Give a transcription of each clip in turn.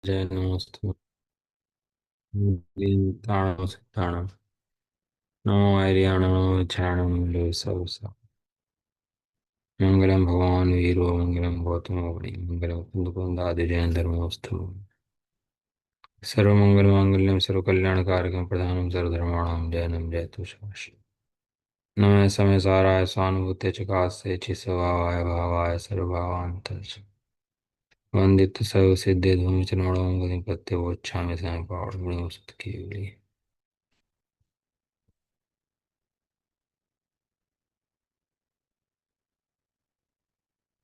जय नमोस्तु ताणं सिद्धाणं नमो हरियाणं नमो छाणं लोसवसा मंगलम भगवान वीरो मंगलम गौतमो बलि मंगलम कुंदकुंदादि जैन धर्मोस्तु सर्वमंगल मांगल्यम सर्वकल्याणकारकं प्रधानं सर्वधर्माणां जयनं जयतु शाश्वत नमः समय साराय स्वानुभूते चकास्ते चिस्वभावाय भावाय सर्वभावांतर वंदित सर्व सिद्धे धूम चरणों गति पत्ते वोच्छामि समय पावड़ गुणोस्तु केवली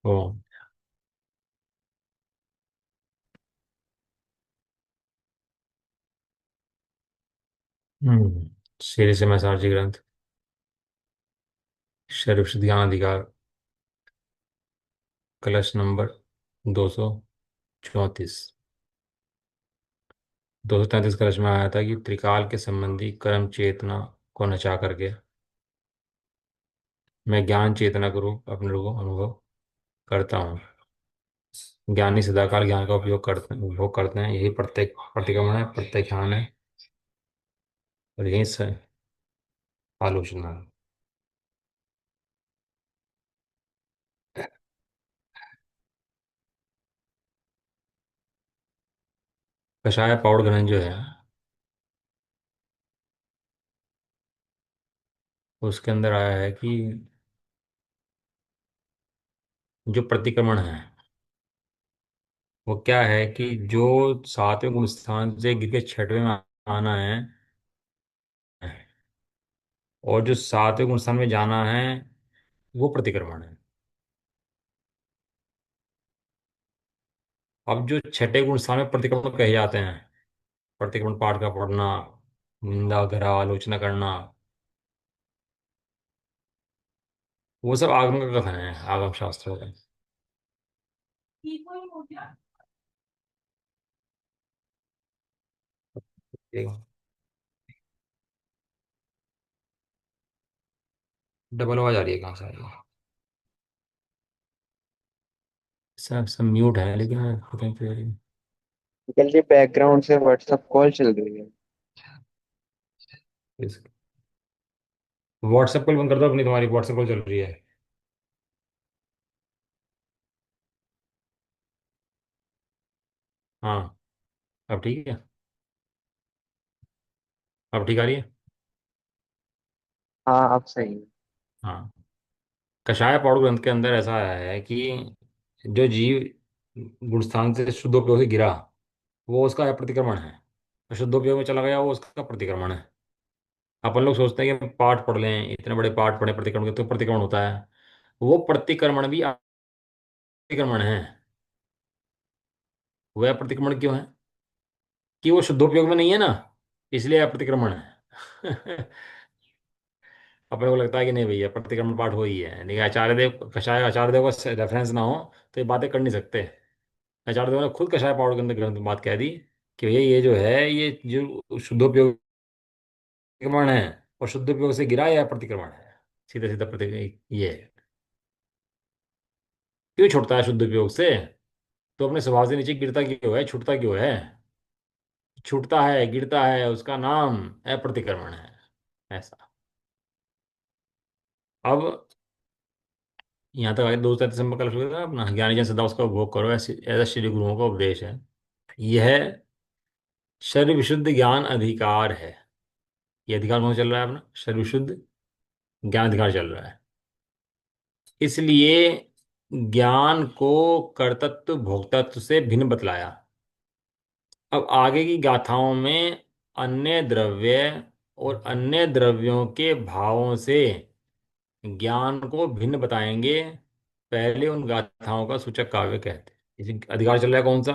ओम। श्री से मैं सारजी ग्रंथ शरीफ ध्यान अधिकार कलश नंबर 234। 233 कलश में आया था कि त्रिकाल के संबंधी कर्म चेतना को नचा करके मैं ज्ञान चेतना को रूप अपने को अनुभव करता हूँ। ज्ञानी सदाकाल ज्ञान का उपभोग करते हैं, यही प्रत्येक प्रतिक्रमण है, प्रत्याख्यान है और यही आलोचना है। कषाय पाउडर ग्रहण जो है उसके अंदर आया है कि जो प्रतिक्रमण है वो क्या है कि जो सातवें गुण स्थान से गिर के छठवें में आना है और जो सातवें गुण स्थान में जाना है वो प्रतिक्रमण है। अब जो छठे गुण स्थान में प्रतिक्रमण कहे जाते हैं, प्रतिक्रमण पाठ का पढ़ना, निंदा करा आलोचना करना, वो सब आगम का कथन है, आगम शास्त्र है। डबल आवाज आ रही है, कहाँ से आ रही है? सब सब म्यूट है लेकिन पता नहीं क्यों आ रही है। निकल के बैकग्राउंड से व्हाट्सएप कॉल चल रही है। व्हाट्सएप कॉल बंद कर दो अपनी, तुम्हारी व्हाट्सएप कॉल चल रही है। हाँ, अब ठीक है। अब ठीक आ रही है। हाँ अब सही है। हाँ, कषाय पाउडर ग्रंथ के अंदर ऐसा आया है कि जो जीव गुणस्थान से शुद्धोपयोग से गिरा वो उसका प्रतिक्रमण है, और शुद्धोपयोग में चला गया वो उसका प्रतिक्रमण है। अपन लोग सोचते हैं कि हम पाठ पढ़ लें, इतने बड़े पाठ पढ़े प्रतिक्रमण के, तो प्रतिक्रमण होता है। वो प्रतिक्रमण भी अतिक्रमण है। वह प्रतिक्रमण क्यों है? कि वो शुद्धोपयोग में नहीं है ना, इसलिए अप्रतिक्रमण है। अपने को लगता है कि नहीं भैया प्रतिक्रमण पाठ हो ही है, लेकिन आचार्य देव, कषाय आचार्य देव का रेफरेंस ना हो तो ये बातें कर नहीं सकते। आचार्य देव ने खुद कषाय पाउडर के अंदर ग्रंथ में बात कह दी कि भैया ये जो है ये जो शुद्धोपयोग प्रतिक्रमण है, और शुद्धोपयोग से गिरा या प्रतिक्रमण है, सीधा सीधा प्रति ये है। क्यों छूटता है शुद्धोपयोग से? तो अपने स्वभाव से नीचे गिरता क्यों है, छूटता क्यों है? छूटता है, गिरता है, उसका नाम अप्रतिक्रमण है। ऐसा। अब यहाँ तक आगे 233 का लक्ष्य था अपना, ज्ञानी जन सदा उसका उपभोग करो, ऐसे ऐसा श्री गुरुओं का उपदेश है। यह शरीर विशुद्ध ज्ञान अधिकार है। ये अधिकार कौन चल रहा है? अपना शरीर विशुद्ध ज्ञान अधिकार चल रहा है। इसलिए ज्ञान को कर्तृत्व भोक्तत्व से भिन्न बतलाया। अब आगे की गाथाओं में अन्य द्रव्य और अन्य द्रव्यों के भावों से ज्ञान को भिन्न बताएंगे। पहले उन गाथाओं का सूचक काव्य कहते हैं। इसी अधिकार चल रहा है कौन सा?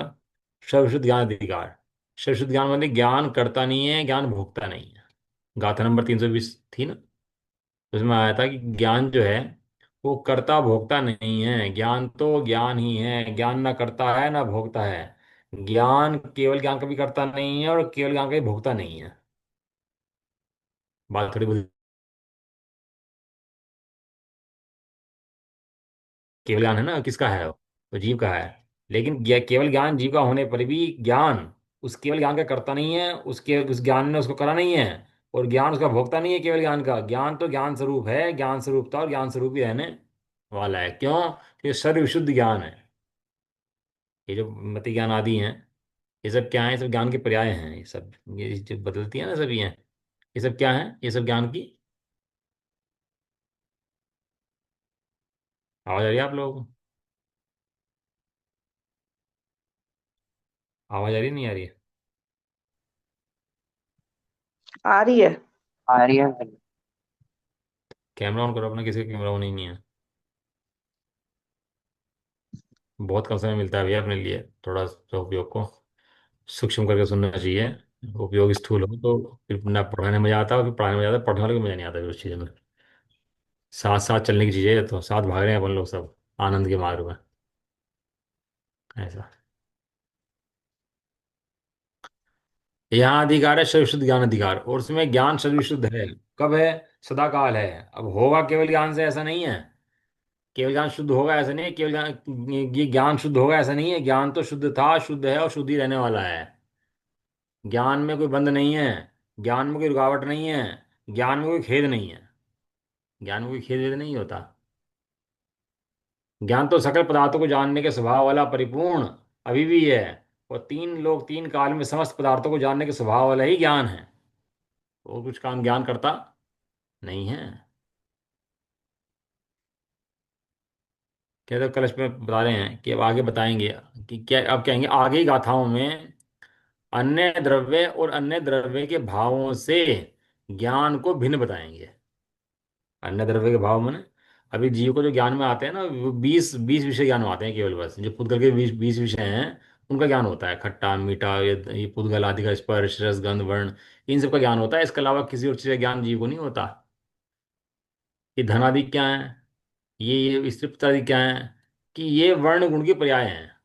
सर्वश्रुत ज्ञान अधिकार। सर्वश्रुत ज्ञान मतलब ज्ञान करता नहीं है, ज्ञान भोगता नहीं है। गाथा नंबर 320 थी ना, उसमें आया था कि ज्ञान जो है वो कर्ता भोगता नहीं है। ज्ञान तो ज्ञान ही है, ज्ञान ना करता है ना भोगता है। ज्ञान केवल ज्ञान कभी करता नहीं है और केवल ज्ञान कभी भोगता नहीं है। बात थोड़ी केवल ज्ञान है ना, किसका है वो? तो जीव का है। लेकिन केवल ज्ञान जीव का होने पर भी ज्ञान उस केवल ज्ञान का करता नहीं है, उसके उस ज्ञान ने उसको करा नहीं है। और ज्ञान उसका भोगता नहीं है केवल ज्ञान का। ज्ञान तो ज्ञान स्वरूप है, ज्ञान स्वरूप था और ज्ञान स्वरूप ही रहने वाला है। क्यों? ये सर्व विशुद्ध ज्ञान है। ये जो मति ज्ञान आदि हैं, ये सब क्या है? ये सब ज्ञान के पर्याय हैं। ये सब ये जो बदलती है ना सब, ये सब क्या है? ये सब ज्ञान की। आवाज आ रही है आप लोगों को? आवाज आ रही है, नहीं आ रही है? आ रही है। आर्यन। कैमरा ऑन करो अपना, किसी का कैमरा ऑन ही नहीं है। बहुत कम समय मिलता है भैया अपने लिए, थोड़ा सा उपयोग को सूक्ष्म करके सुनना चाहिए। उपयोग स्थूल हो तो फिर ना पढ़ाने में मजा आता है, फिर पढ़ाने में मजा आता है, पढ़ने वाले को मजा नहीं आता फिर उस चीज़ में। साथ साथ चलने की चीज़ें है, तो साथ भाग रहे हैं अपन लोग सब आनंद के मार्ग में। ऐसा। यहाँ अधिकार है सर्वशुद्ध ज्ञान अधिकार, और उसमें ज्ञान सर्वशुद्ध है। कब है? सदा काल है। अब होगा केवल ज्ञान से, ऐसा नहीं है। केवल ज्ञान शुद्ध होगा ऐसा नहीं है, केवल ज्ञान ये ज्ञान शुद्ध होगा ऐसा नहीं है। ज्ञान तो शुद्ध था, शुद्ध है और शुद्ध ही रहने वाला है। ज्ञान में कोई बंध नहीं है, ज्ञान में कोई रुकावट नहीं है, ज्ञान में कोई खेद नहीं है। ज्ञान में कोई खेद वेद नहीं होता। ज्ञान तो सकल पदार्थों को जानने के स्वभाव वाला परिपूर्ण अभी भी है। और तीन लोग तीन काल में समस्त पदार्थों को जानने के स्वभाव वाला ही ज्ञान है। वो कुछ काम ज्ञान करता नहीं है। क्या तो कल इसमें बता रहे हैं कि अब आगे बताएंगे कि क्या, अब कहेंगे आगे ही गाथाओं में अन्य द्रव्य और अन्य द्रव्य के भावों से ज्ञान को भिन्न बताएंगे। अन्य द्रव्य के भाव में अभी जीव को जो ज्ञान में आते हैं ना, वो 20 20 विषय ज्ञान में आते हैं केवल। बस जो पुद्गल के 20 20 विषय हैं, उनका ज्ञान होता है। खट्टा मीठा, ये पुद्गल आदि का स्पर्श रस गंध वर्ण, इन सब का ज्ञान होता है। इसके अलावा किसी और चीज़ का ज्ञान जीव को नहीं होता। ये धनादि क्या है, ये स्त्री पुत्रादि क्या है, कि ये वर्ण गुण के पर्याय हैं।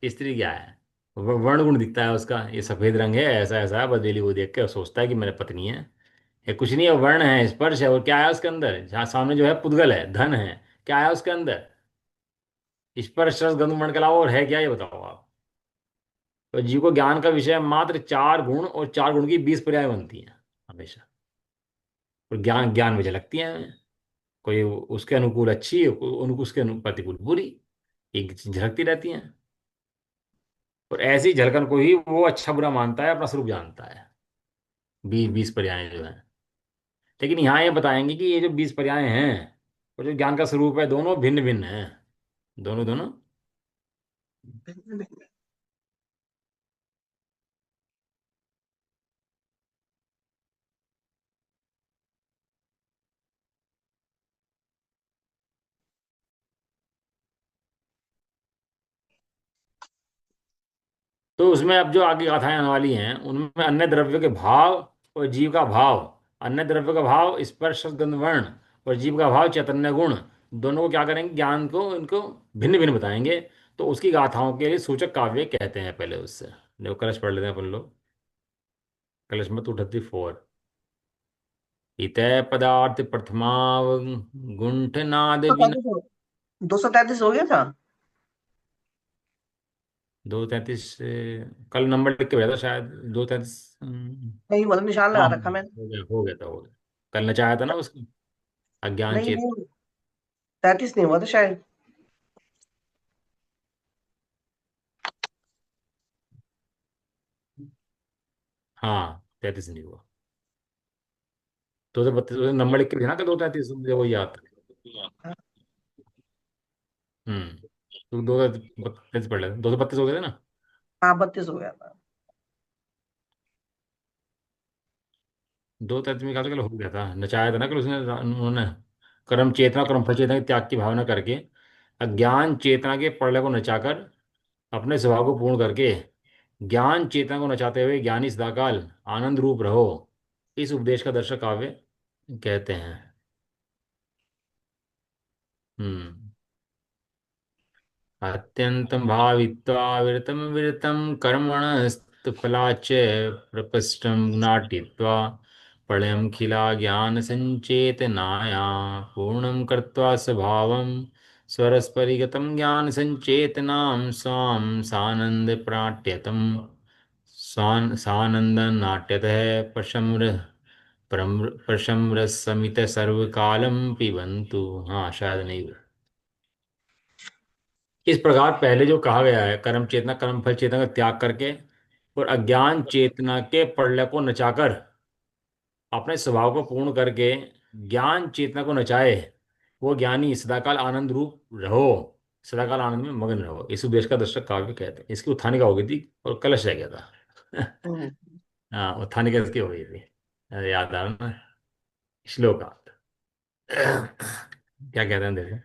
स्त्री क्या है? वर्ण गुण दिखता है उसका, ये सफेद रंग है, ऐसा ऐसा है, बदेली वो देख के सोचता है कि मेरे पत्नी है। ये कुछ नहीं है, वर्ण है, स्पर्श है। और क्या है उसके अंदर? जहाँ सामने जो है पुद्गल है, धन है, क्या है उसके अंदर? स्पर्श रस गंध वर्ण के अलावा और है क्या, ये बताओ आप। तो जीव को ज्ञान का विषय मात्र चार गुण, और चार गुण की 20 पर्याय बनती हैं हमेशा। और ज्ञान ज्ञान में झलकती हैं। कोई उसके अनुकूल अच्छी, उसके प्रतिकूल बुरी, एक झलकती रहती हैं। और ऐसी झलकन को ही वो अच्छा बुरा मानता है, अपना स्वरूप जानता है। 20 20 पर्याय जो हैं। लेकिन यहाँ ये बताएंगे कि ये जो 20 पर्याय हैं और जो ज्ञान का स्वरूप है, दोनों भिन्न भिन्न हैं। दोनों दोनों। तो उसमें अब जो आगे गाथाएं आने वाली हैं, उनमें अन्य द्रव्य के भाव और जीव का भाव। अन्य द्रव्य का भाव स्पर्श गंध वर्ण, और जीव का भाव चैतन्य गुण। दोनों को क्या करेंगे? ज्ञान को इनको भिन्न भिन्न बताएंगे। तो उसकी गाथाओं के लिए सूचक काव्य कहते हैं पहले उससे। देखो कलश पढ़ लेते हैं अपन लोग। कलश में 234। इतः पदार्थ प्रथमा गुंठ नाद तो बिन। 233 हो गया था। 233। कल नंबर लिख के भेजा था शायद। 233। नहीं मतलब निशान हाँ लगा हाँ, रखा मैंने। हो गया। कल नचाया था ना उसको, अज्ञान नहीं चेत। नहीं, 33 नहीं हुआ था शायद। हाँ 33 नहीं हुआ। 232 नंबर लिख के भेजना था। 233 मुझे वो याद था। तो 232 पढ़ लेते, 232 हो गए थे ना। हाँ 32 हो गया था। 233 में कल हो गया था, नचाया था ना कल उसने, उन्होंने कर्म चेतना कर्म फल चेतना के त्याग की भावना करके अज्ञान चेतना के प्रलय को नचाकर अपने स्वभाव को पूर्ण करके ज्ञान चेतना को नचाते हुए ज्ञानी सदाकाल आनंद रूप रहो, इस उपदेश का दर्शक काव्य कहते हैं। हम्म। अत्यंतं भावित्वा विरतं विरतं कर्मणस्तु फलाच्च प्रकृष्टं नाटित्वा प्रलयं खिला ज्ञानसञ्चेतनाया पूर्णं कृत्वा स्वभावं स्वरस्परिगतं ज्ञान संचेतनां स्वां सानंद प्राट्यतम सानंद नाट्यतः प्रशम्र समित सर्वकालम पिबंतु। हाँ शायद नहीं। इस प्रकार पहले जो कहा गया है, कर्म चेतना कर्म फल चेतना का त्याग करके और अज्ञान चेतना के प्रलय को नचाकर अपने स्वभाव को पूर्ण करके ज्ञान चेतना को नचाए, वो ज्ञानी सदाकाल आनंद रूप रहो, सदाकाल आनंद में मगन रहो। इस उद्देश्य का दर्शक काव्य कहते हैं। इसकी उत्थानिका का हो गई थी और कलश रह गया था। हम्म, हाँ उत्थानिका इसकी हो गई थी। अरे याद आ रहा ना श्लोका। क्या कहते हैं देखो,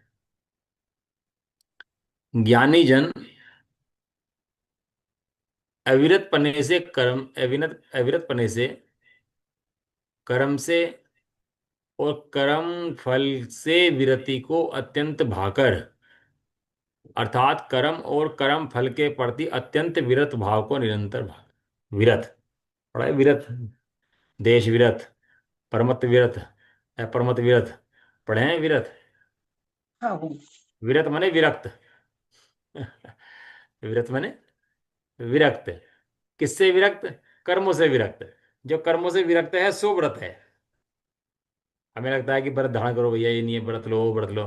ज्ञानी जन अविरत पने से कर्म अविरत पने से कर्म से और कर्म फल से विरति को अत्यंत भाकर, अर्थात कर्म और कर्म फल के प्रति अत्यंत विरत भाव को निरंतर भाव विरत पढ़ा है, विरत देश विरत, परमत विरत, अपरमत विरत पढ़े हैं विरत। हाँ वो विरत माने विरक्त। विरत माने विरक्त। किससे विरक्त? कर्मों से विरक्त। जो कर्मों से विरक्त है सो व्रत है। हमें लगता है कि व्रत धारण करो भैया, ये नहीं है व्रत लो व्रत लो।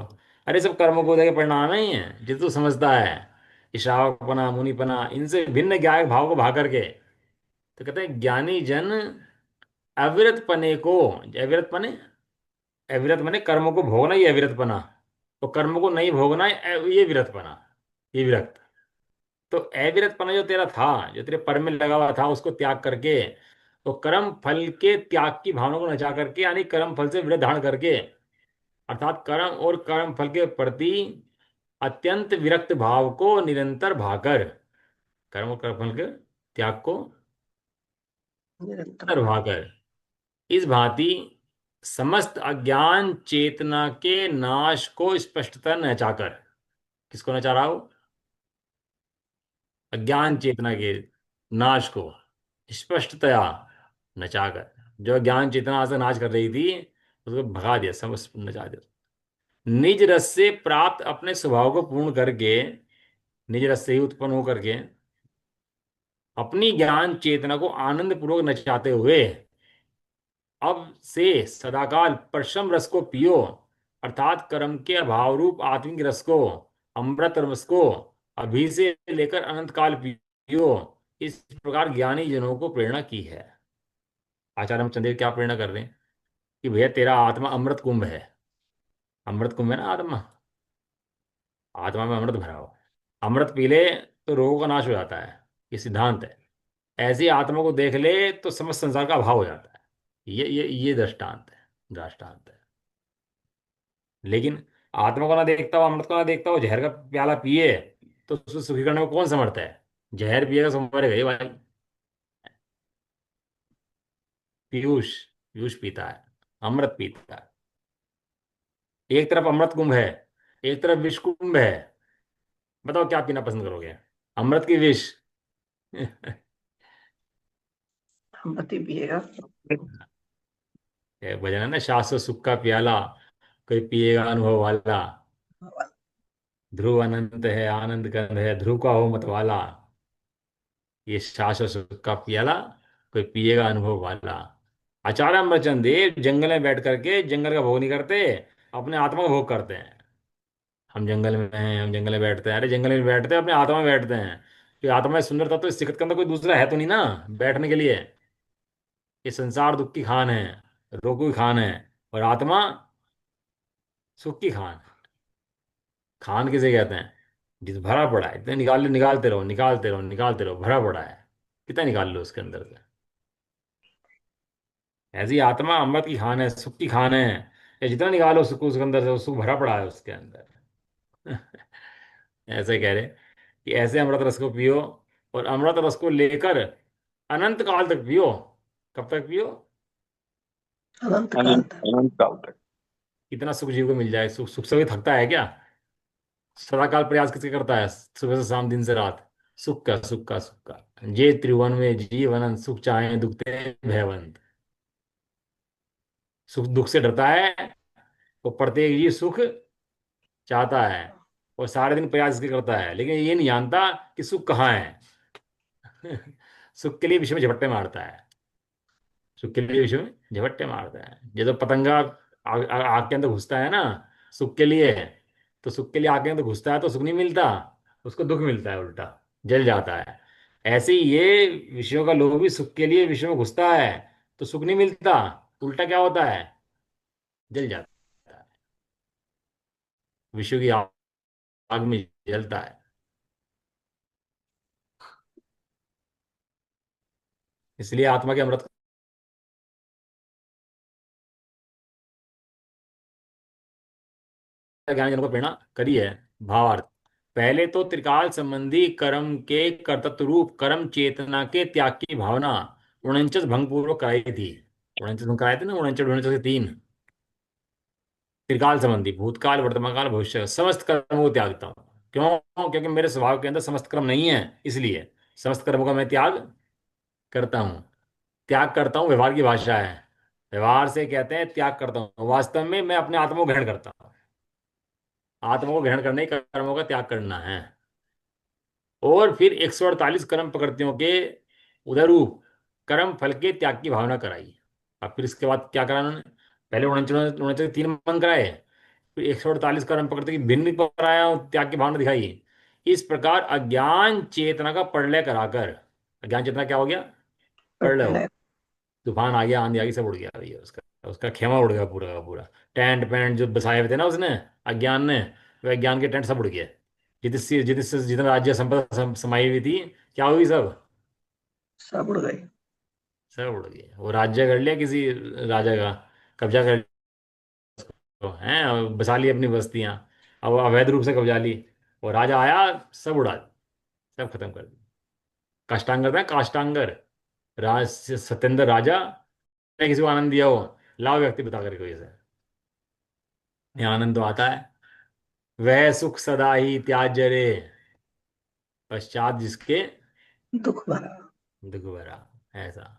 अरे सब कर्मों को देखे परिणाम ही है, जिस तू समझता है। ईशावकपना मुनिपना इनसे भिन्न ज्ञान भाव को भा करके तो कहते हैं ज्ञानी जन अविरत पने को, अविरत पने, अविरत माने कर्मों को भोगना ही अविरतपना, तो कर्म को नहीं भोगना ये विरतपना, ये विरक्त। तो अविरतपना जो तेरा था, जो तेरे पर में लगा हुआ था, उसको त्याग करके तो कर्म फल के त्याग की भावना को नचा करके, यानी कर्म फल से विरत धारण करके, अर्थात कर्म और कर्म फल के प्रति अत्यंत विरक्त भाव को निरंतर भाकर, कर्म और कर्म फल के त्याग को निरंतर निरंतर भाव। भाकर इस भांति समस्त अज्ञान चेतना के नाश को स्पष्टता नचाकर, किसको नचा रहा हो? अज्ञान चेतना के नाश को स्पष्टतया नचाकर, जो ज्ञान चेतना आज तक नाश कर रही थी उसको भगा दिया, समझ नचा दिया। निज रस से प्राप्त अपने स्वभाव को पूर्ण करके, निज रस से ही उत्पन्न होकर के अपनी ज्ञान चेतना को आनंद पूर्वक नचाते हुए अब से सदाकाल परसम रस को पियो, अर्थात कर्म के अभाव रूप आत्मिक रस को, अमृत रस को अभी से लेकर अनंत काल पियो। इस प्रकार ज्ञानी जनों को प्रेरणा की है। आचार्य रामचंद्र क्या प्रेरणा कर रहे हैं कि भैया तेरा आत्मा अमृत कुंभ है। अमृत कुंभ है ना आत्मा, आत्मा में अमृत भरा हो, अमृत पी ले तो रोगों का नाश हो जाता है, ये सिद्धांत है। ऐसी आत्मा को देख ले तो समस्त संसार का अभाव हो जाता है। ये दृष्टांत है, दृष्टांत है। लेकिन आत्मा को ना देखता हो, अमृत को ना देखता हो, जहर का प्याला पिए तो उसको सुखी करने में कौन समर्थ है? जहर पिएगा सो मरेगा ये भाई। पीयूष, पीयूष पीता है, अमृत पीता है। एक तरफ अमृत कुंभ है, एक तरफ विष कुंभ है। बताओ क्या पीना पसंद करोगे, अमृत की विष? मती पिएगा। ये भजन है ना, शाश्वत सुख का प्याला कोई पिएगा अनुभव वाला, ध्रुव अनंत है आनंद कंद है, ध्रुव का हो मत वाला। ये शाश्वत सुख का प्याला कोई पिएगा अनुभव वाला। आचार्य अमरचंद देव जंगल में बैठ करके जंगल का भोग नहीं करते, अपने आत्मा का भोग करते हैं। हम जंगल में हैं, हम जंगल में बैठते हैं, अरे जंगल में बैठते हैं अपने आत्मा में बैठते हैं। कि आत्मा में सुंदरता तो इस जगत के अंदर कोई दूसरा है तो नहीं ना बैठने के लिए। ये संसार दुख की खान है, रोगों की खान है, और आत्मा सुख की खान। खान किसे कहते हैं? जिस भरा पड़ा है, इतने निकालते रहो निकालते रहो निकालते रहो, भरा पड़ा है, कितना निकाल लो उसके अंदर से। ऐसी आत्मा अमृत की खान है, सुख की खान है। या जितना निकालो सुख उसके अंदर से, वो सुख भरा पड़ा है उसके अंदर। ऐसे कह रहे कि ऐसे अमृत रस को पियो, और अमृत रस को लेकर अनंत काल तक पियो। कब तक पियो? अनंत काल अनंत तक। अनंत काल तक। कितना सुख जीव को मिल जाए। सुख से कोई थकता है क्या? सदाकाल प्रयास किसके करता है, सुबह से शाम दिन से रात? सुख का सुख का सुख का। जे त्रिभुवन में जीवन सुख चाहे दुखते भयवंत। सुख दुख से डरता है, वो प्रत्येक जीव सुख चाहता है। और सारे दिन प्रयास इसके करता है, लेकिन ये नहीं जानता कि सुख कहाँ है। सुख के लिए विषय में झपट्टे मारता है। सुख के लिए विषय में झपट्टे मारता है। ये तो पतंगा आग के अंदर घुसता है ना सुख के लिए, तो सुख के लिए आग के अंदर घुसता है तो सुख नहीं मिलता, उसको दुख मिलता है, उल्टा जल जाता है। ऐसे ही ये विषयों का लोभ भी सुख के लिए विषयों में घुसता है तो सुख नहीं मिलता, उल्टा क्या होता है, जल जाता है, विषयों की आग आग में जलता है। इसलिए आत्मा के अमृत का ज्ञान जन को प्रेरणा करी है। भावार्थ, पहले तो त्रिकाल संबंधी कर्म के कर्तृत्व रूप कर्म चेतना के त्याग की भावना 49 भंग पूर्वक कराई थी। 49 भंग कराए थे ना, 49 के तीन। त्रिकाल संबंधी भूतकाल वर्तमान काल भविष्य समस्त कर्मों को त्यागता हूँ। क्यों? क्योंकि मेरे स्वभाव के अंदर समस्त कर्म नहीं है, इसलिए समस्त कर्मों का मैं त्याग करता हूँ। त्याग करता हूँ व्यवहार की भाषा है, व्यवहार से कहते हैं त्याग करता हूँ, वास्तव में मैं अपने आत्मा को ग्रहण करता हूँ। आत्मा को ग्रहण करने ही कर्मों का त्याग करना है। और फिर 148 कर्म प्रकृतियों के उदय रूप कर्म फल के त्याग की भावना कराई। अब फिर इसके बाद क्या करा उन्होंने? पहले उन्होंने तीन मंत्र कराए, फिर 148 कर्म प्रकृति की भिन्न कराया और त्याग की भावना दिखाई। इस प्रकार अज्ञान चेतना का प्रलय कराकर, अज्ञान चेतना क्या हो गया? प्रलय हो, पटना। तूफान आ गया, आंधी आ गई, सब उड़ गया भैया, उसका उसका खेमा उड़ गया पूरा का पूरा। टेंट पैंट जो बसाए हुए थे ना उसने, अज्ञान ने, वह अज्ञान के टेंट सब उड़ गए। जितने राज्य संपदा समाई हुई थी, क्या हुई सब? सब उड़ गई। सब उड़ गए। वो राज्य कर लिया किसी राजा का, कब्जा कर लिया है, बसा ली अपनी बस्तियां, अब अवैध रूप से कब्जा ली। वो राजा आया, सब उड़ा दी, सब खत्म कर दिया। काष्टांगर था, काष्टांगर राज सत्येंद्र राजा ने किसी को आनंद दिया हो, लाओ व्यक्ति बता करके कोई से, ये आनंद तो आता है। वह सुख सदा ही त्याज्य रे, पश्चात जिसके दुख भरा। दुख भरा। ऐसा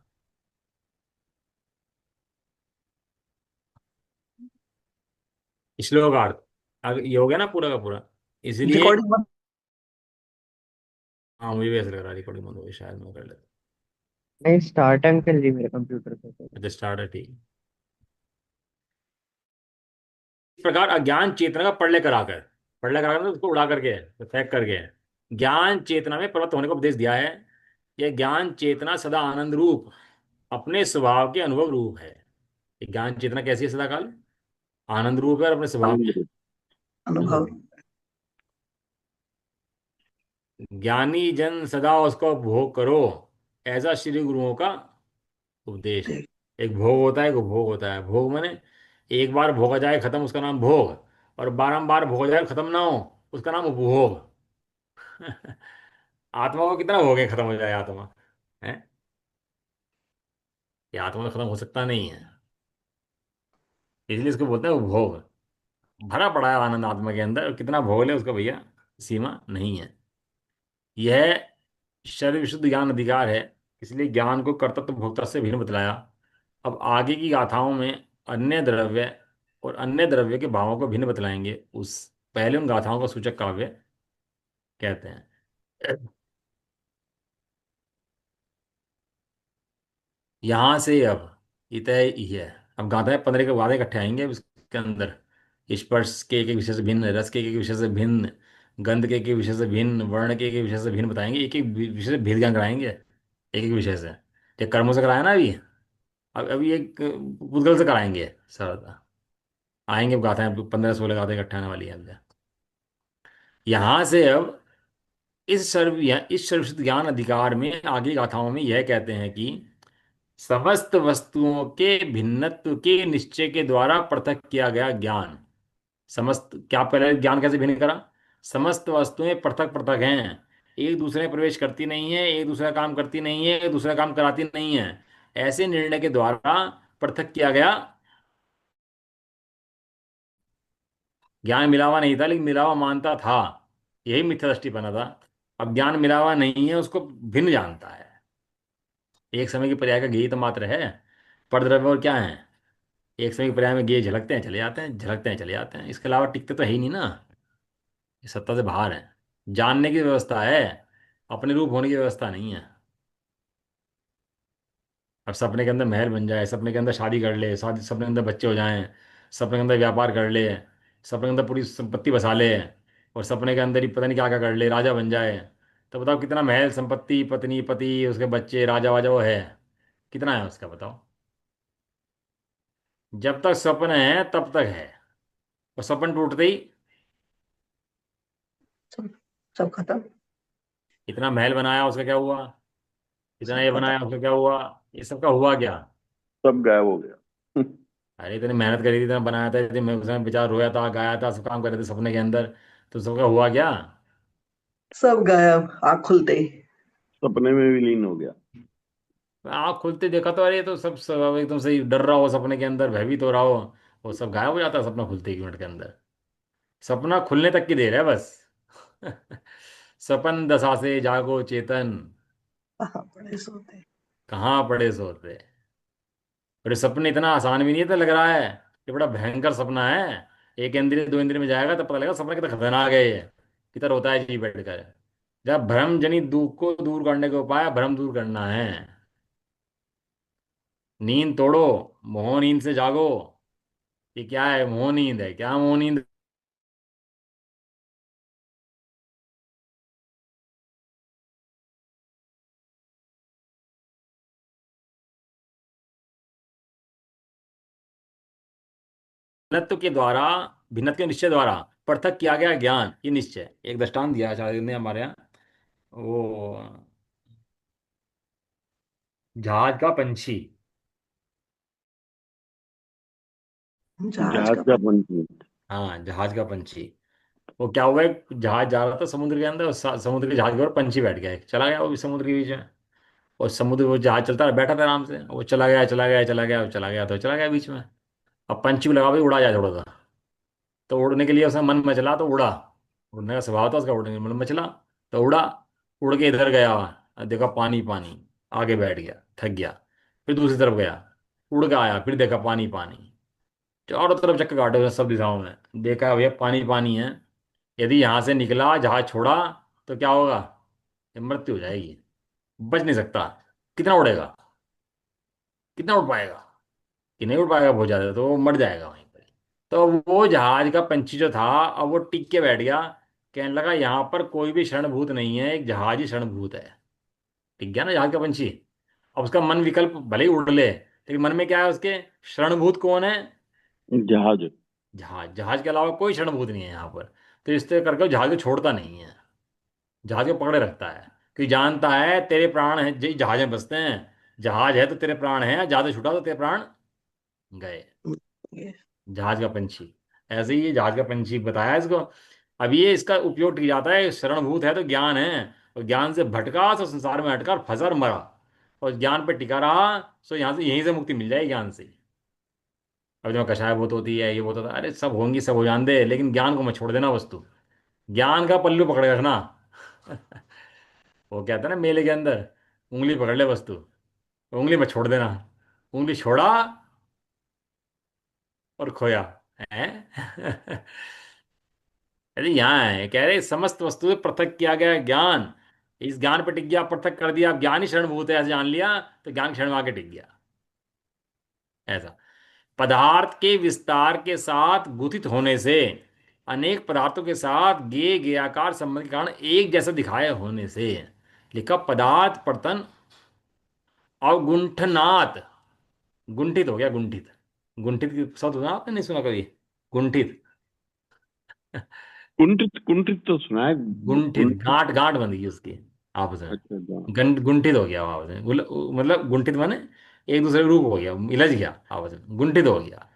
श्लोकार्थ। अब ये हो गया ना पूरा का पूरा, इसलिए। रिकॉर्डिंग। हाँ मुझे भी ऐसा लग रहा है रिकॉर्डिंग बंद हो गई, शायद मैं कर लेता। नहीं, स्टार्ट टाइम चल रही है मेरे कंप्यूटर पे तो। अच्छा स्टार्ट है, ठीक। इस प्रकार अज्ञान चेतना का प्रलय कराकर मतलब उसको उड़ा करके, फेंक करके, ज्ञान चेतना में प्रवृत्त होने का उपदेश दिया है। यह ज्ञान चेतना सदा आनंद रूप अपने स्वभाव के अनुभव रूप है। ये ज्ञान चेतना कैसी है? सदा काल आनंद रूप है और अपने स्वभाव में अनुभव। अनुभव रूप। ज्ञानी जन सदा उसका उपभोग करो, ऐसा श्री गुरुओं का उपदेश है। देख। एक भोग होता है, एक उपभोग होता है। भोग माने एक बार भोगा जाए खत्म, उसका नाम भोग। और बारंबार भोगा जाए खत्म ना हो, उसका नाम उपभोग। आत्मा को कितना भोग है खत्म हो जाए आत्मा है? ये आत्मा तो खत्म हो सकता नहीं है, इसलिए इसको बोलते हैं उपभोग। भरा पड़ा है आनंद आत्मा के अंदर, और कितना भोग ले उसका भैया सीमा नहीं है। यह शरीर विशुद्ध ज्ञान अधिकार है, इसलिए ज्ञान को कर्तृत्व भोक्ता से भिन्न बतलाया। अब आगे की गाथाओं में अन्य द्रव्य और अन्य द्रव्य के भावों को भिन्न बतलाएंगे। उस पहले उन गाथाओं को सूचक काव्य कहते हैं। यहाँ से अब इतने ही है। अब गाथाएं 15 के गाथे इकट्ठे आएंगे, अब इसके अंदर स्पर्श के एक विषय से भिन्न, रस के एक विषय से भिन्न, गंध के एक विषय से भिन्न, वर्ण के एक विषय से भिन्न बताएंगे, एक एक विषय से भेद ज्ञान कराएंगे, एक एक विषय से। ये कर्मों से कराया ना अभी, अब अभी एक पूतगल से कराएंगे सरलता। आएंगे अब गाथाएं 15-16 गाथाएं इकट्ठे आने वाली है अब। यहाँ से अब इस सर्वश्रुत ज्ञान अधिकार में आगे गाथाओं में यह कहते हैं कि समस्त वस्तुओं के भिन्नत्व के निश्चय के द्वारा पृथक किया गया ज्ञान। समस्त क्या, पहले ज्ञान कैसे भिन्न करा? समस्त वस्तुएं पृथक पृथक हैं, एक दूसरे में प्रवेश करती नहीं है, एक दूसरा काम करती नहीं है, एक दूसरा काम कराती नहीं है। ऐसे निर्णय के द्वारा पृथक किया गया ज्ञान मिलावा नहीं था, लेकिन मिलावा मानता था, यही मिथ्या दृष्टि बना था। अब ज्ञान मिलावा नहीं है, उसको भिन्न जानता है। एक समय की पर्याय का ज्ञेय तो मात्र है, परद्रव्य और क्या है? एक समय की पर्याय में ज्ञेय झलकते हैं चले जाते हैं, झलकते हैं चले जाते हैं, इसके अलावा टिकते तो है ही नहीं ना। ये सत्ता से बाहर है। जानने की व्यवस्था है, अपने रूप होने की व्यवस्था नहीं है। अब सपने के अंदर महल बन जाए, सपने के अंदर शादी कर ले, शादी सपने के अंदर बच्चे हो जाएं, सपने के अंदर व्यापार कर ले, सपने के अंदर पूरी संपत्ति बसा ले, और सपने के अंदर ही पता नहीं क्या क्या कर ले, राजा बन जाए। तो बताओ कितना महल, संपत्ति, पत्नी, पति, उसके बच्चे, राजा वाजा वो है, कितना है उसका बताओ। जब तक सपने हैं तब तक है, और सपन टूटते ही सब सब खत्म। इतना महल बनाया उसका क्या हुआ, इतना सब ये खत्म। बनाया उसका क्या हुआ, ये सबका हुआ क्या। सब गायब हो गया। अरे इतनी मेहनत करी थी, इतना बनाया था, इतने मैं उसमें बेचारा रोया था, गाया था, सब काम कर रहे थे सपने के अंदर, तो सबका हुआ क्या। सब गायब आँख खुलते ही। सपने में विलीन हो गया। आँख खुलते देखा तो अरे ये तो सब एकदम सही डर रहा हो सपने के अंदर, भयभीत हो रहा हो, वो सब गायब हो जाता है सपना खुलते ही, 1 मिनट के अंदर। सपना खुलने तक की देर है बस। सपन दशा से जागो चेतन, कहाँ पड़े सोते। कहाँ पड़े सोते। और ये सपने इतना आसान भी नहीं था लग रहा है, ये बड़ा भयंकर सपना है। एक इंद्रिय 2 इंद्रिय में जाएगा तो पता लगेगा सपना कितना खतरनाक है ये, कितना होता है जी बैठकर। जब भ्रम जनित दुख को दूर करने के उपाय, भ्रम दूर करना है। नींद तोड़ो, मोह नींद से जागो। ये क्या है, मोह नींद है क्या, मोह नींद। भिन्नत्व के द्वारा, भिन्नत्व के निश्चय द्वारा पृथक किया गया ज्ञान, ये निश्चय। एक दृष्टांत दिया आचार्य ने हमारे यहाँ, वो जहाज का पंछी। जहाज जहाज का का पानी। पंछी। हाँ जहाज का पंछी। वो क्या हुआ, एक जहाज जा रहा था समुद्र के अंदर, और समुद्र के जहाज के ऊपर पंछी बैठ गया, चला गया वो भी समुद्र के बीच में। और समुद्र, वो जहाज चलता रहा, बैठा था आराम से, वो चला गया चला गया चला गया चला गया, तो चला गया बीच में। अब पंछी को लगा भाई उड़ा जाए थोड़ा सा, तो उड़ने के लिए उसका मन मचला तो उड़ा, उड़ने का स्वभाव था उसका, उड़ने का मन मचला तो उड़ा। उड़ के इधर गया, देखा पानी पानी, आगे बैठ गया, थक गया। फिर दूसरी तरफ गया, उड़ के आया, फिर देखा पानी पानी, चारों तरफ चक्कर काटे उसने सब दिशाओं में, देखा भैया पानी पानी है। यदि यहाँ से निकला, जहाज छोड़ा, तो क्या होगा, ये मृत्यु हो जाएगी, बच नहीं सकता। कितना उड़ेगा, कितना उड़ पाएगा, कि नहीं उड़ पाएगा बहुत ज्यादा, तो वो मर जाएगा वहीं पर। तो वो जहाज का पंछी जो था, अब वो टिक के बैठ गया, कहने लगा यहाँ पर कोई भी क्षणभूत नहीं है, एक जहाज ही क्षणभूत है। टिक गया ना जहाज का पंछी। अब उसका मन विकल्प भले ही उड़ ले, लेकिन मन में क्या है उसके, क्षणभूत कौन है, जहाज। जहाज। जहाज के अलावा कोई क्षणभूत नहीं है यहाँ पर। तो इस तरह करके वो जहाज को छोड़ता नहीं है, जहाज को पकड़े रखता है, क्योंकि जानता है तेरे प्राण है जहाज में बसते हैं। जहाज है तो तेरे प्राण हैं, जहाज छूटा तो तेरे प्राण गए। ये जहाज का पंछी, ऐसे ही ये जहाज का पंछी बताया इसको। अब ये इसका उपयोग किया जाता है, शरणभूत है तो ज्ञान है, और ज्ञान से भटका तो संसार में अटका और फंसा और मरा, और ज्ञान पे टिका रहा, सो यहाँ से यहीं से मुक्ति मिल जाएगी ज्ञान से। अब जो कषाय बहुत होती है, ये बहुत होता है, अरे सब होंगी, सब हो जान दे, लेकिन ज्ञान को मत छोड़ देना वस्तु। ज्ञान का पल्लू पकड़ के रखना। वो कहता है ना मेले के अंदर, उंगली पकड़ ले वस्तु, उंगली मत छोड़ देना। उंगली छोड़ा और खोया है। अरे यहाँ है, कह रहे समस्त वस्तु से पृथक किया गया ज्ञान, इस ज्ञान पे टिक गया, पृथक कर दिया, अब ज्ञान ही क्षणभूत है ऐसे जान लिया, तो ज्ञान क्षण में आके टिक गया। ऐसा पदार्थ के विस्तार के साथ गुथित होने से, अनेक पदार्थों के साथ गे गेयाकार संबंध के कारण एक जैसा दिखाए होने से, लिखा पदार्थ पर्तन और गुंठनात्, गुंठित हो गया, गुंठित। गुंठित की शब्द सुना आपने, नहीं सुना कभी, गुंठित। कुंठित, कुंठित तो सुना है। गुंठित, कुंठित। गांठ गांठ बन गई उसकी आपस में, अच्छा अच्छा। गुंठित हो गया वो आपस में, मतलब गुंठित माने एक दूसरे के रूप हो गया, इलझ गया आपस में, गुंठित हो गया।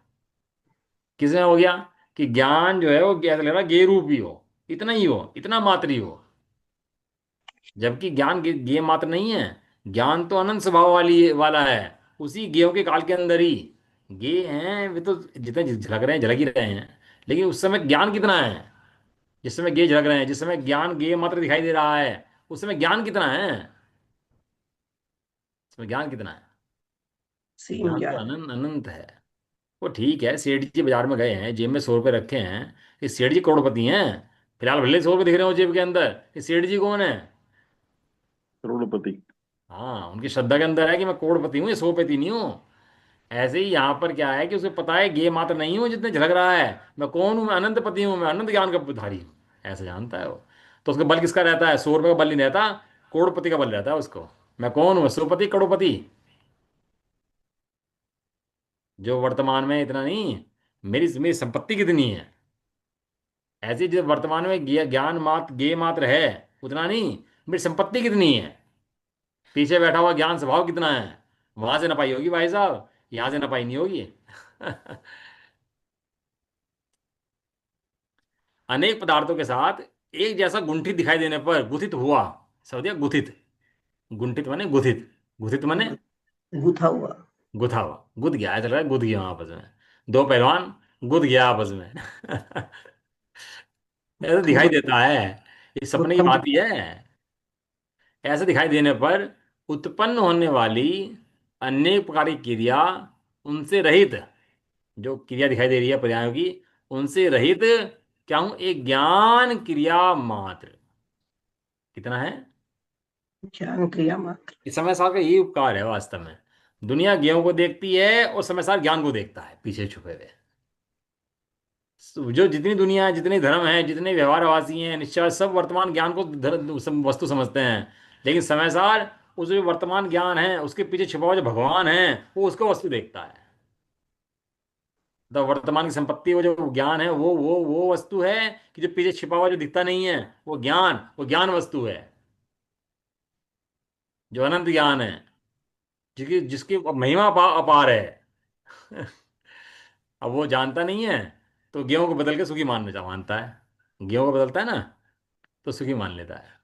किसमें हो गया, कि ज्ञान जो है वो ऐसा लग रहा है गे रूप ही हो, इतना ही हो, इतना मात्र ही हो, जबकि ज्ञान गे मात्र नहीं है। ज्ञान तो अनंत स्वभाव वाला है, उसी गेयों के काल के अंदर ही गे हैं वे, तो जितने झलक रहे हैं झलक ही रहे हैं, लेकिन उस समय ज्ञान कितना है, जिस समय गे झलक रहे हैं, जिस समय ज्ञान गे मात्र दिखाई दे रहा है, उस समय ज्ञान कितना है, इसमें ज्ञान कितना है, सीन ज्ञान क्या तो है। अनंत अनंत है। वो ठीक है, सेठ जी बाजार में गए हैं, जेब में 100 रुपये रखे हैं, ये सेठ जी करोड़पति हैं, फिलहाल भले 100 रुपये दिख रहे हो जेब के अंदर, ये सेठ जी कौन है? करोड़पति। हाँ, उनकी श्रद्धा के अंदर है कि मैं करोड़पति हूँ, ये 100 पति नहीं हूँ। ऐसे ही यहाँ पर क्या है कि उसे पता है ये मात्र नहीं हूँ जितने झलक रहा है। मैं कौन हूँ? मैं अनंत पति हूँ, मैं अनंत ज्ञान का धारी हूँ। ऐसा जानता है वो। तो उसका बल किसका रहता है? 100 रुपये का बल नहीं रहता, करोड़पति का बल रहता है उसको। मैं कौन हूँ? 100 पति, करोड़पति। जो वर्तमान में इतना नहीं, मेरी मेरी संपत्ति कितनी है। ऐसे ही जो वर्तमान में ज्ञान मात्र गे मात्र है, उतना नहीं, मेरी संपत्ति कितनी है। पीछे बैठा हुआ ज्ञान स्वभाव कितना है। वहां से नपाई होगी भाई साहब, यहां से नपाई नहीं होगी। अनेक पदार्थों के साथ एक जैसा गुंठित दिखाई देने पर गुथित हुआ। समझ गया? गुथित। गुंठित माने गुथित। गुथित माने गु- गुथा हुआ। गुथा हुआ, गुद गया, ऐसा लग रहा है गुद गया आपस में। दो पहलवान गुद गया आपस में। ऐसा दिखाई गुथ देता है, ये सपने की गुत्थम बात ही गुत्था। है। ऐसे दिखाई देने पर उत्पन्न होने वाली अनेक प्रकार की क्रिया उनसे रहित, जो क्रिया दिखाई दे रही है पर्यायों की, उनसे रहित क्या हूं? एक ज्ञान क्रिया मात्र। कितना है? ज्ञान क्रिया मात्र। इस समय सार का यही उपकार है वास्तव में। दुनिया ज्ञों को देखती है और समय सार ज्ञान को देखता है पीछे छुपे हुए। जो जितनी दुनिया है, जितने धर्म है, जितने व्यवहारवासी हैं, निश्चय सब वर्तमान ज्ञान को वस्तु समझते हैं। लेकिन समय सार उस जो वर्तमान ज्ञान है उसके पीछे छुपा हुआ जो भगवान है, वो उसको वस्तु देखता है। तो वर्तमान की संपत्ति, वो जो ज्ञान है, वो वस्तु है कि जो पीछे छिपा हुआ जो दिखता नहीं है, वो ज्ञान वस्तु है, जो अनंत ज्ञान है, जिसकी जिसकी महिमा अपार है। अब वो जानता नहीं है, तो गेहूं को बदल के सुखी मानता है। गेहूं को बदलता है ना, तो सुखी मान लेता है।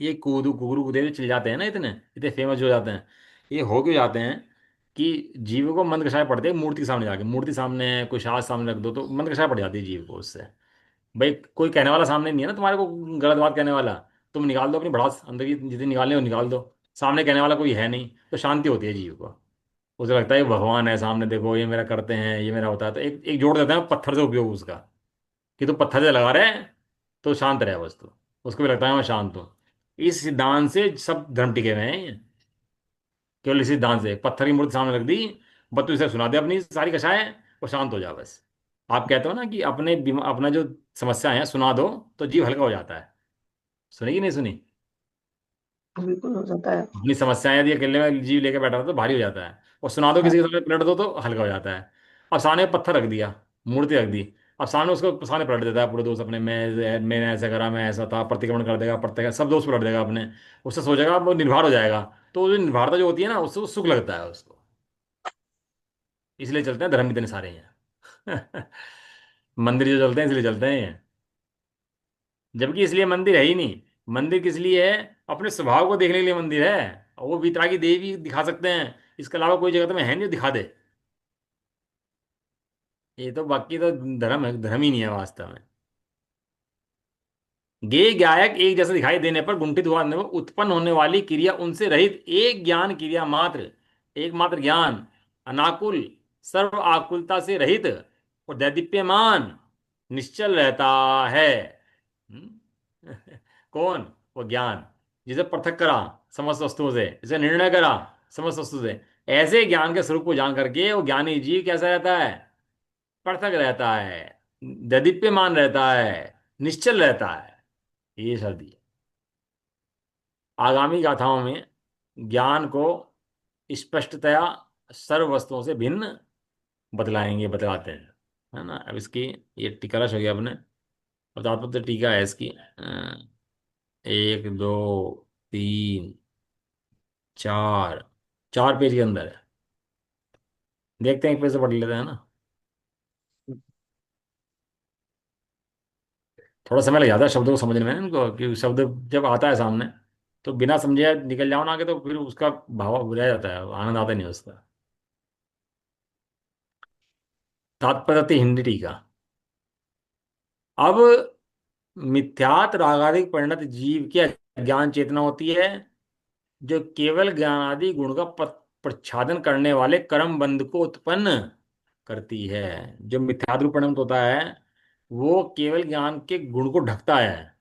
ये कूदू कुकरू कुदे जो चल जाते हैं ना, इतने इतने फेमस हो जाते हैं, ये हो क्यों जाते हैं? कि जीव को मंद कषाय पड़ते हैं मूर्ति के सामने जाके। मूर्ति सामने कोई शास्त्र सामने रख दो तो मंद कषाय पड़ जाती है जीव को उससे। भाई कोई कहने वाला सामने नहीं है ना तुम्हारे को, गलत बात कहने वाला। तुम निकाल दो अपनी भड़ास, अंदर की जितनी निकालने हो निकाल दो। सामने कहने वाला कोई है नहीं, तो शांति होती है जीव को। उसे लगता है ये भगवान है सामने, देखो ये मेरा करते हैं, ये मेरा होता है, तो एक एक जोड़ देते हैं पत्थर से उपयोग उसका, कि तू पत्थर से लगा रहे हैं तो शांत रहे बस तू। उसको भी लगता है मैं शांत हूँ। इस सिद्धांत से सब धर्म टिके हुए हैं ये। केवल इसी सिद्धांत से पत्थर की मूर्ति सामने रख दी, बस तू इसे सुना दे अपनी सारी कषाय, वो शांत हो जा बस। आप कहते हो ना कि अपना जो समस्या है सुना दो, तो जीव हल्का हो जाता है। सुनी कि नहीं सुनी? बिल्कुल हो जाता है। अपनी समस्याएं यदि अकेले में जीव लेके बैठा रहा तो भारी हो जाता है, और सुना दो किसी के भारी। सामने पलट दो तो हल्का हो जाता है। अब सामने पत्थर रख दिया, मूर्ति रख दी, अब सामने उसको सामने पलट देता है पूरे दोस्त अपने, मैंने ऐसा करा, मैं ऐसा था, प्रतिक्रमण कर देगा, प्रत्येक सब दोस्त पलट देगा अपने। उससे सोचेगा वो निर्भर हो जाएगा। तो वो जो निर्भरता जो होती है ना, उससे वो सुख लगता है उसको। इसलिए चलते हैं धर्म इतने सारे हैं। मंदिर जो चलते हैं इसलिए चलते हैं ये। जबकि इसलिए मंदिर है ही नहीं। मंदिर किस लिए है? अपने स्वभाव को देखने के लिए मंदिर है। और वो वितरागी देवी दिखा सकते हैं, इसके अलावा कोई जगह तो में है नहीं जो दिखा दे। ये तो बाकी तो धर्म है, धर्म ही नहीं है वास्तव में। गे गायक एक जैसा दिखाई देने पर गुंठित हुआ में उत्पन्न होने वाली क्रिया उनसे रहित एक ज्ञान क्रिया मात्र, एकमात्र ज्ञान, अनाकुल, सर्व आकुलता से रहित और दैदीप्यमान, निश्चल रहता है। हम्म? कौन? वो ज्ञान, जिसे पृथक करा समस्त वस्तुओं से, जिसे निर्णय करा समस्त वस्तु से। ऐसे ज्ञान के स्वरूप को जान करके वो ज्ञानी जीव कैसा रहता है? पृथक रहता है, दैदीप्यमान रहता है, निश्चल रहता है। ये सर्दी है। आगामी गाथाओं में ज्ञान को स्पष्टतया सर्व वस्तुओं से भिन्न बतलाते हैं। है ना? अब इसकी ये टीका रश हो गया अपने। अब तात्पर्य टीका है इसकी, 1 2 3 4, 4 पेज के अंदर है। देखते हैं, एक पेज से पढ़ लेते हैं ना। थोड़ा समय लग जाता है शब्दों को समझने में इनको, कि शब्द जब आता है सामने तो बिना समझे निकल जाओ ना आगे, तो फिर उसका भाव रह जाता है, आनंद आता नहीं उसका। तात्पर्य हिंदी टीका। अब मिथ्यात रागादिक परिणत जीव की ज्ञान चेतना होती है, जो केवल ज्ञानादि गुण का प्रच्छादन करने वाले कर्म बंध को उत्पन्न करती है। जो मिथ्यात्व परिणाम होता है वो केवल ज्ञान के गुण को ढकता है,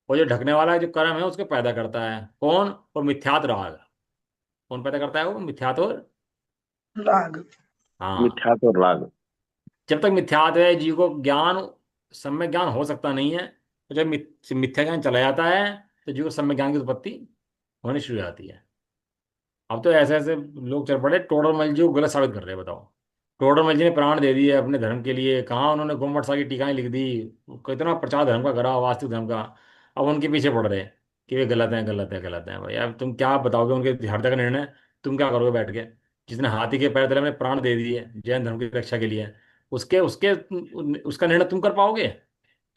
और जो ढकने वाला जो कर्म है उसको पैदा करता है कौन? और मिथ्यात राग। कौन पैदा करता है? वो मिथ्यात और, राग। हाँ। मिथ्या तो राग। जब तक मिथ्यात है जीव को ज्ञान, सम्यक ज्ञान हो सकता नहीं है। तो जब मिथ्या ज्ञान चला जाता है तो जीव को सम्यक ज्ञान की उत्पत्ति होनी शुरू हो जाती है। अब तो ऐसे ऐसे लोग चल पड़े टोडरमल जी को गलत साबित कर रहे हैं, बताओ। टोडरमल जी ने प्राण दे दिए अपने धर्म के लिए, कहाँ उन्होंने गोमट सा की टीकाएं लिख दी, कितना प्रचार धर्म का करा, वास्तविक धर्म का। अब उनके पीछे पड़ रहे हैं कि वे गलत हैं, गलत है, गलत है। भाई अब तुम क्या बताओगे उनके हृदय का निर्णय? तुम क्या करोगे बैठ के? जिसने हाथी के पैर तले में प्राण दे दिए जैन धर्म की रक्षा के लिए, उसके उसके उसका निर्णय तुम कर पाओगे?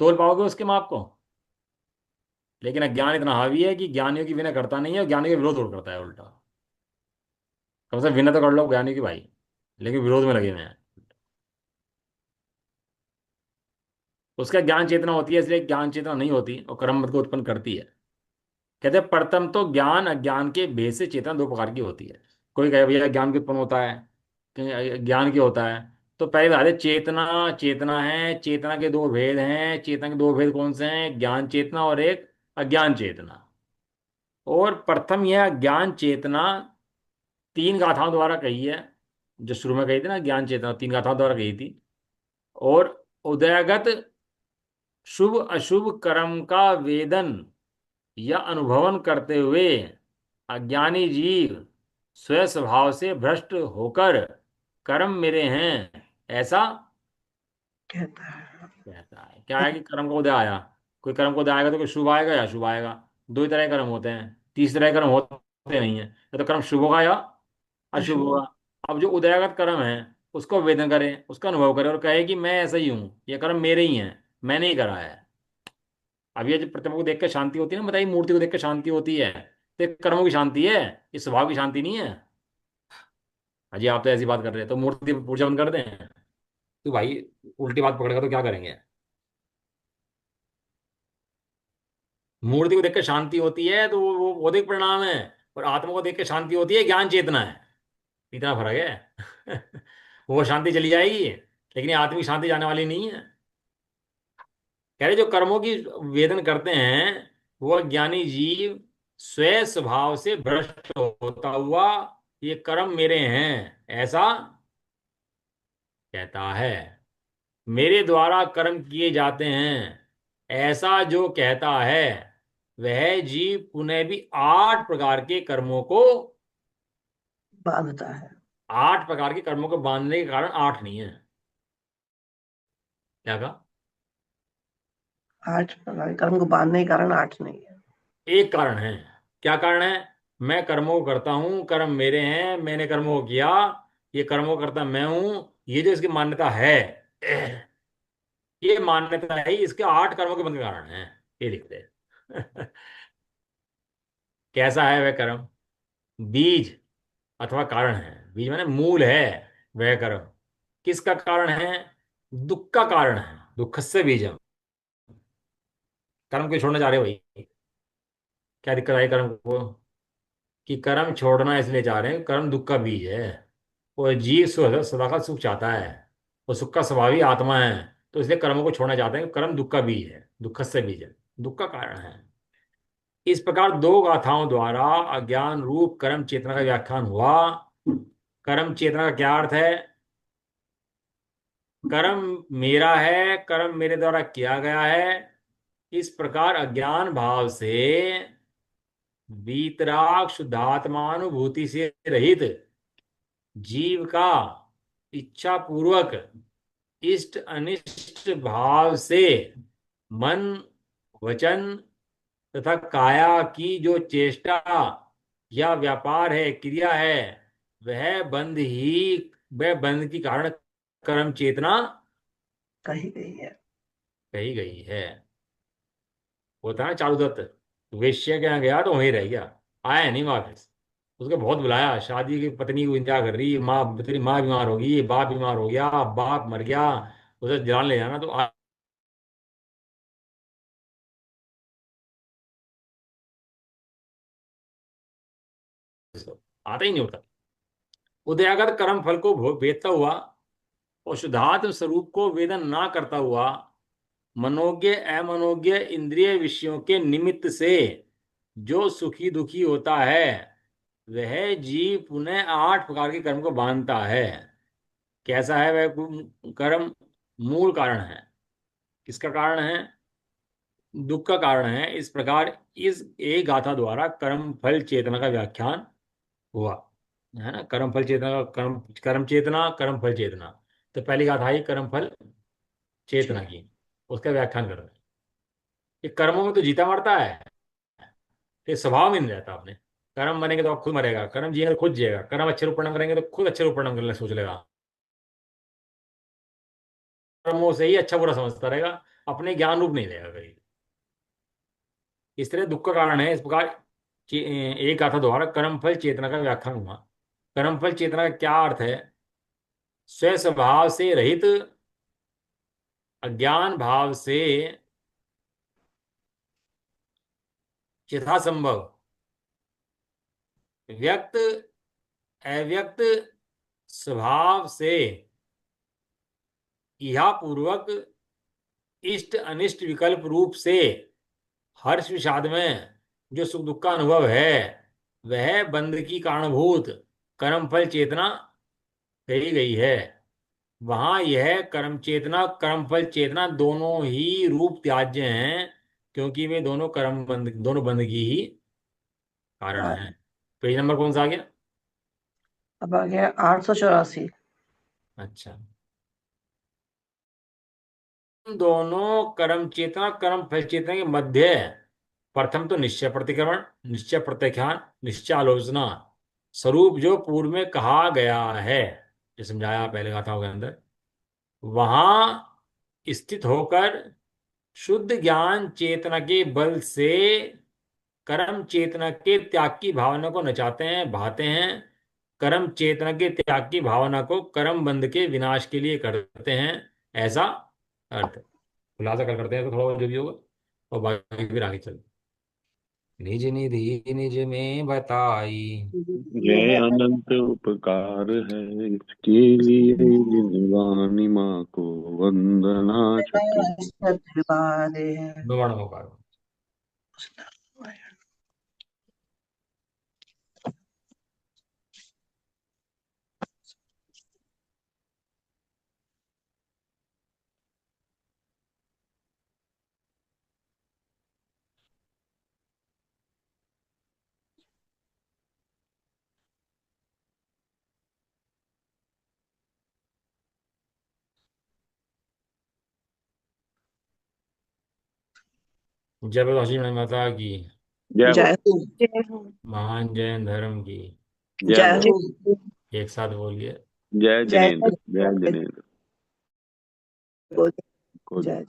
तोल पाओगे उसके माप को? लेकिन अज्ञान इतना हावी है कि ज्ञानियों की विनय करता नहीं है, और ज्ञानियों के विरोध और करता है उल्टा। कम से कम विनय तो कर लो ज्ञानी की भाई, लेकिन विरोध में लगे हुए हैं। उसका ज्ञान चेतना होती है, इसलिए ज्ञान चेतना नहीं होती और कर्म मत को उत्पन्न करती है। कहते हैं प्रथम तो ज्ञान अज्ञान के भेद से चेतना दो प्रकार की होती है। कोई कहे भैया ज्ञान की उत्पन्न होता है, कहीं ज्ञान की होता है। तो पहले बात है चेतना, चेतना है, चेतना के दो भेद हैं। चेतना के दो भेद कौन से हैं? ज्ञान चेतना और एक अज्ञान चेतना। और प्रथम यह ज्ञान चेतना तीन गाथाओं द्वारा कही है। जो शुरू में कही थी ना, ज्ञान चेतना तीन गाथाओं द्वारा कही थी। और उदयगत शुभ अशुभ कर्म का वेदन या अनुभवन करते हुए अज्ञानी जीव स्वयं स्वभाव से भ्रष्ट होकर कर्म मेरे हैं ऐसा कहता है। कहता है। क्या है कि कर्म का उदय आया, कोई कर्म का उदय आएगा तो कोई शुभ आएगा या अशुभ आएगा। दो ही तरह के कर्म होते हैं, तीसरे कर्म होते नहीं है। या तो कर्म शुभ होगा या अशुभ अशुभ। होगा। अब जो उदयगत कर्म है उसको वेदन करे, उसका अनुभव करे और कहे कि मैं ऐसा ही हूँ, ये कर्म मेरे ही हैं, मैंने ही करा है। अब ये जो प्रतिमा को देख के शांति होती है ना, बताइए, मूर्ति को देख के शांति होती है, तो ये कर्मों की शांति है, इस स्वभाव की शांति नहीं है। अजी आप तो ऐसी बात कर रहे हैं, तो मूर्ति पूजा बंद कर दें? तो भाई उल्टी बात पकड़ेगा तो क्या करेंगे? मूर्ति को देख के शांति होती है तो वो बौद्धिक परिणाम है, और आत्मा को देख के शांति होती है, ज्ञान चेतना है। इतना फर्क है। वो शांति चली जाएगी, लेकिन ये आत्मिक शांति जाने वाली नहीं है। कह रहे जो कर्मों की वेदन करते हैं वो ज्ञानी जीव स्वयं स्वभाव से भ्रष्ट होता हुआ ये कर्म मेरे हैं ऐसा कहता है। मेरे द्वारा कर्म किए जाते हैं ऐसा जो कहता है, वह जीव पुनः भी आठ प्रकार के कर्मों को, बांधता है। आठ प्रकार के कर्मों को बांधने के कारण आठ नहीं है। क्या कहा? आठ प्रकार के कर्म को बांधने के कारण आठ नहीं है। एक कारण है। क्या कारण है? मैं कर्मों को करता हूं, कर्म मेरे हैं, मैंने कर्मों को किया, ये कर्मों को करता मैं हूं। ये जो इसकी मान्यता है, ये मान्यता है इसके आठ कर्मों के बंध के कारण है। ये लिखते हैं। कैसा है वह कर्म? बीज अथवा कारण है। बीज माने मूल है वह कर्म। किसका कारण है? दुख का कारण है। दुख से बीजम। कर्म को छोड़ना चाह रहे हो भाई? क्या दिक्कत आई कर्म को? कि कर्म छोड़ना इसलिए चाह रहे हैं, कर्म दुख का बीज है। और जीव सदा का सुख चाहता है, और सुख का स्वभाव ही आत्मा है। तो इसलिए कर्मों को छोड़ना चाहते हैं। कर्म दुख का बीज है, दुख से बीज है, दुख का कारण है। इस प्रकार दो गाथाओं द्वारा अज्ञान रूप कर्म चेतना का व्याख्यान हुआ। कर्म चेतना का क्या अर्थ है? कर्म मेरा है, कर्म मेरे द्वारा किया गया है। इस प्रकार अज्ञान भाव से वीतराग शुद्धात्मानुभूति से रहित जीव का इच्छा पूर्वक इष्ट अनिष्ट भाव से मन, वचन तथा काया की जो चेष्टा या व्यापार है, क्रिया है, वह बंध ही, वह बंध की कारण कर्म चेतना कही गई है। कही गई है। होता है ना चारू दत्त, वेश्या के यहाँ गया तो वहीं रह गया, आया नहीं वापस। उसको बहुत बुलाया, शादी की पत्नी को इंतजार कर रही, माँ, तेरी माँ बीमार होगी, बाप बीमार हो गया, बाप मर गया, उसे जलाने ले जाना, तो आता ही नहीं होता। उदयागत कर्म फल को भेदता हुआ और शुद्धात्म स्वरूप को वेदन ना करता हुआ मनोज्ञ अमनोज्ञ इंद्रिय विषयों के निमित्त से जो सुखी दुखी होता है, वह जीव पुनः 8 प्रकार के कर्म को बांधता है। कैसा है वह कर्म? मूल कारण है। किसका कारण है? दुख का कारण है। इस प्रकार इस एक गाथा द्वारा कर्म फल चेतना का व्याख्यान हुआ, है ना। कर्म फल चेतना का कर्म कर्म चेतना कर्म फल चेतना। तो पहली गाथा आई कर्म फल चेतना ठीक। की, उसका व्याख्यान कर रहे हैं। ये कर्मों में तो जीता मरता है, ये स्वभाव में नहीं रहता अपने। कर्म बनेंगे तो आप खुद मरेगा, कर्म जिएगा तो खुद जिएगा, कर्म अच्छे रूप परिणाम करेंगे तो खुद अच्छे रूप परिणाम करने सोच लेगा। कर्मों से ही अच्छा बुरा समझता रहेगा, अपने ज्ञान रूप नहीं लेगा कहीं। इस तरह दुख का कारण है। इस प्रकार एक गाथा द्वारा कर्मफल चेतना का व्याख्यान हुआ। कर्मफल चेतना का क्या अर्थ है? स्व स्वभाव से रहित अज्ञान भाव से यथासंभव व्यक्त अव्यक्त स्वभाव से इहा पूर्वक इष्ट अनिष्ट विकल्प रूप से हर्ष विषाद में जो सुख दुख का अनुभव है, वह बंध की कारणभूत कर्मफल चेतना कही गई है। वहां यह कर्मफल चेतना दोनों ही रूप त्याज्य हैं, क्योंकि वे दोनों बंध की ही कारण हाँ, है। पेज नंबर कौन सा आ गया? अब आ गया 884। अच्छा। इन दोनों कर्म फल चेतना के मध्य प्रथम तो निश्चय प्रतिक्रमण, निश्चय प्रत्याख्यान, निश्चय आलोचना स्वरूप जो पूर्व में कहा गया है, जो समझाया पहले गाथाओं के अंदर, वहां स्थित होकर शुद्ध ज्ञान चेतना के बल से कर्म चेतना के त्याग की भावना को नचाते हैं, भाते हैं। कर्म चेतना के त्याग की भावना को कर्म बंध के विनाश के लिए करते हैं, ऐसा अर्थ है। खुलासा कर करते हैं तो थोड़ा बहुत जो भी होगा, और बाकी फिर आगे चल। निज निधि निज में बताई, जय अनंत उपकार है इसके लिए जिनवानी माँ को वंदना छत्र। निवारण होगा। जय बोलो लक्ष्मी माता की, जय हो। जय हो। महान जैन धर्म की। जय जय हो। हो। एक साथ बोलिए। जय जय जिनेन्द्र, जय जिनेन्द्र जय। को। जय।